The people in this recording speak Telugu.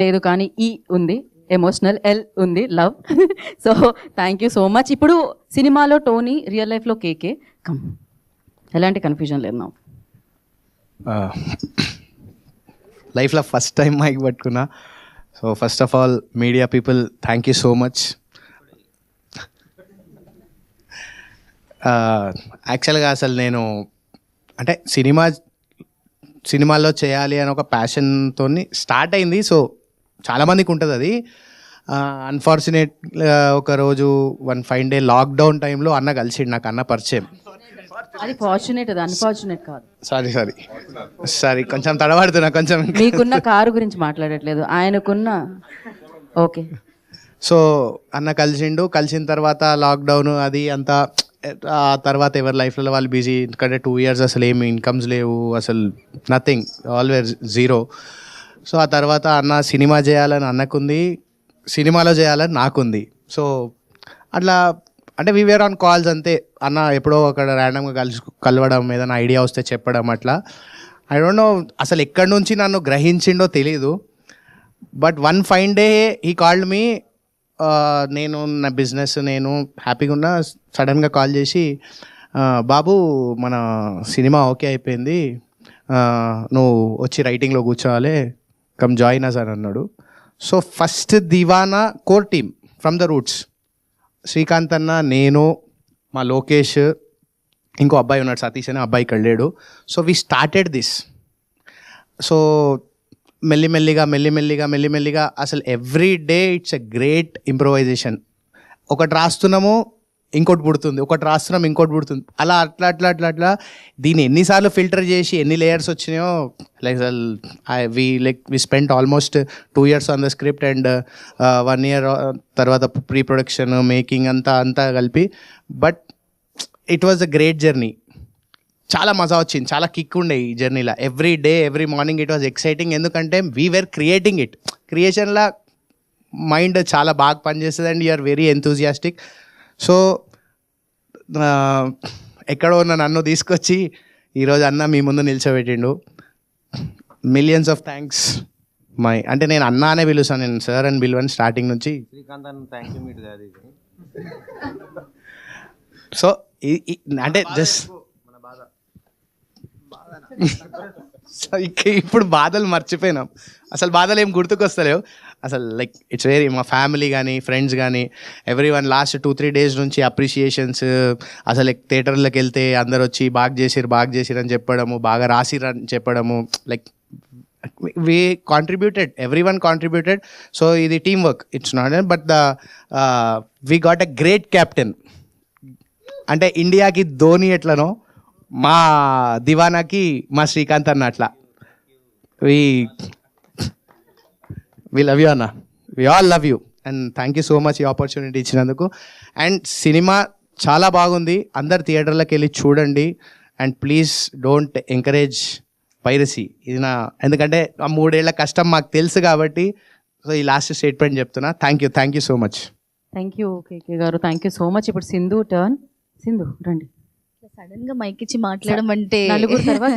లేదు కానీ ఈ ఉంది, ఎమోషనల్, ఎల్ ఉంది, love. So thank you so much. ఇప్పుడు సినిమాలో టోనీ, రియల్ లైఫ్లో కేకే. కమ్, ఎలాంటి కన్ఫ్యూజన్ లేదు నాకు. లైఫ్లో ఫస్ట్ టైం మైక్ పట్టుకున్నా. So first of all media people, thank you so much. యాక్చువల్గా అసలు నేను అంటే సినిమాల్లో చేయాలి అని ఒక ప్యాషన్తో స్టార్ట్ అయింది. సో చాలామందికి ఉంటుంది అది. అన్ఫార్చునేట్ ఒకరోజు వన్ ఫైన్ డే లాక్డౌన్ టైంలో అన్న కలిసిండు, నాకు అన్న పరిచయం. అది ఫార్చునేట్, అది అన్ఫార్చునేట్ కాదు. సారీ కొంచెం తడబడుతున్నా, కొంచెం. మీకున్న కారు గురించి మాట్లాడట్లేదు, ఆయనకున్న. ఓకే. సో అన్న కలిసిండు, కలిసిన తర్వాత లాక్డౌన్ అది అంతా. ఆ తర్వాత ఎవరి లైఫ్లో వాళ్ళు బిజీ, ఎందుకంటే 2 years అసలు ఏమి ఇన్కమ్స్ లేవు, అసలు నథింగ్, ఆల్వేస్ జీరో. సో ఆ తర్వాత అన్న సినిమా చేయాలని అన్నకుంది, సినిమాలో చేయాలని నాకుంది. సో అట్లా అంటే వీఆర్ ఆన్ కాల్స్ అంతే. అన్న ఎప్పుడో అక్కడ ర్యాండమ్గా కలవడం, ఏదైనా ఐడియా వస్తే చెప్పడం, అట్లా. ఐ డోంట్ నో అసలు ఎక్కడి నుంచి నన్ను గ్రహించిండో తెలీదు. But one fine day he called me. నేను నా బిజినెస్ నేను హ్యాపీగా ఉన్నా. సడన్గా కాల్ చేసి, బాబు మన సినిమా ఓకే అయిపోయింది, నువ్వు వచ్చి రైటింగ్లో కూర్చోవాలి, కమ్ జాయిన్ అస్ అని అన్నాడు. సో ఫస్ట్ దివానా core team from the roots, Srikanth అన్న, నేను, మా లోకేష్, ఇంకో అబ్బాయి ఉన్నాడు సతీష్ అని, అబ్బాయి ఇక్కడ లేడు. So we started this. So మెల్లిమెల్లిగా అసలు every day it's a great improvisation. ఒకటి రాస్తున్నాము, ఇంకోటి పుడుతుంది, ఒకటి రాస్తున్నాం, ఇంకోటి పుడుతుంది, అలా అట్లా దీన్ని ఎన్నిసార్లు ఫిల్టర్ చేసి ఎన్ని లేయర్స్ వచ్చినాయో. We spent almost 2 years on the script and 1 year తర్వాత ప్రీ ప్రొడక్షన్, మేకింగ్ అంతా కలిపి. But it was a great journey. చాలా మజా వచ్చింది, చాలా కిక్ ఉండే ఈ జర్నీలో. Every day every morning it was exciting, ఎందుకంటే వీఆర్ క్రియేటింగ్ ఇట్. క్రియేషన్లో మైండ్ చాలా బాగా పనిచేస్తుంది and you are very enthusiastic. So ఎక్కడో ఉన్న నన్ను తీసుకొచ్చి ఈరోజు అన్న మీ ముందు నిల్చోబెట్టిండు. Millions of thanks. అంటే నేను అన్న అనే పిలుస్తాను, నేను సార్ అని పిలువని స్టార్టింగ్ నుంచి. సో అంటే జస్ట్ ఇప్పుడు బాధలు మర్చిపోయినాం, అసలు బాధలు ఏం గుర్తుకొస్తలేవు అసలు. లైక్ ఇట్స్ వెరీ, మా ఫ్యామిలీ కానీ ఫ్రెండ్స్ కానీ ఎవ్రీ వన్ లాస్ట్ 2-3 days నుంచి అప్రిషియేషన్స్. అసలు థియేటర్లకు వెళ్తే అందరు వచ్చి బాగా చేసిరు అని చెప్పడము, బాగా రాసిరు అని చెప్పడము. Like we contributed, everyone contributed. So ఇది team work, it's not but we got a great captain. అంటే ఇండియాకి ధోని ఎట్లనో మా దివానాకి మా శ్రీకాంత్ అన్న అట్లా. we love you అన్న, we all love you and thank you so much ఈ ఆపర్చునిటీ ఇచ్చినందుకు. అండ్ సినిమా చాలా బాగుంది, అందరు థియేటర్లకు వెళ్ళి చూడండి. And please don't encourage piracy. ఇది ఎందుకంటే ఆ 3 ఏళ్ల కష్టం మాకు తెలుసు కాబట్టి. సో ఈ లాస్ట్ స్టేట్మెంట్ చెప్తున్నా. Thank you so much. Thank you KK garu, thank you so much. ఇప్పుడు సింధు టర్న్. సింధు రండి. సడన్ గా మైక్ ఇచ్చి మాట్లాడడం అంటే నలుగురు తర్వాత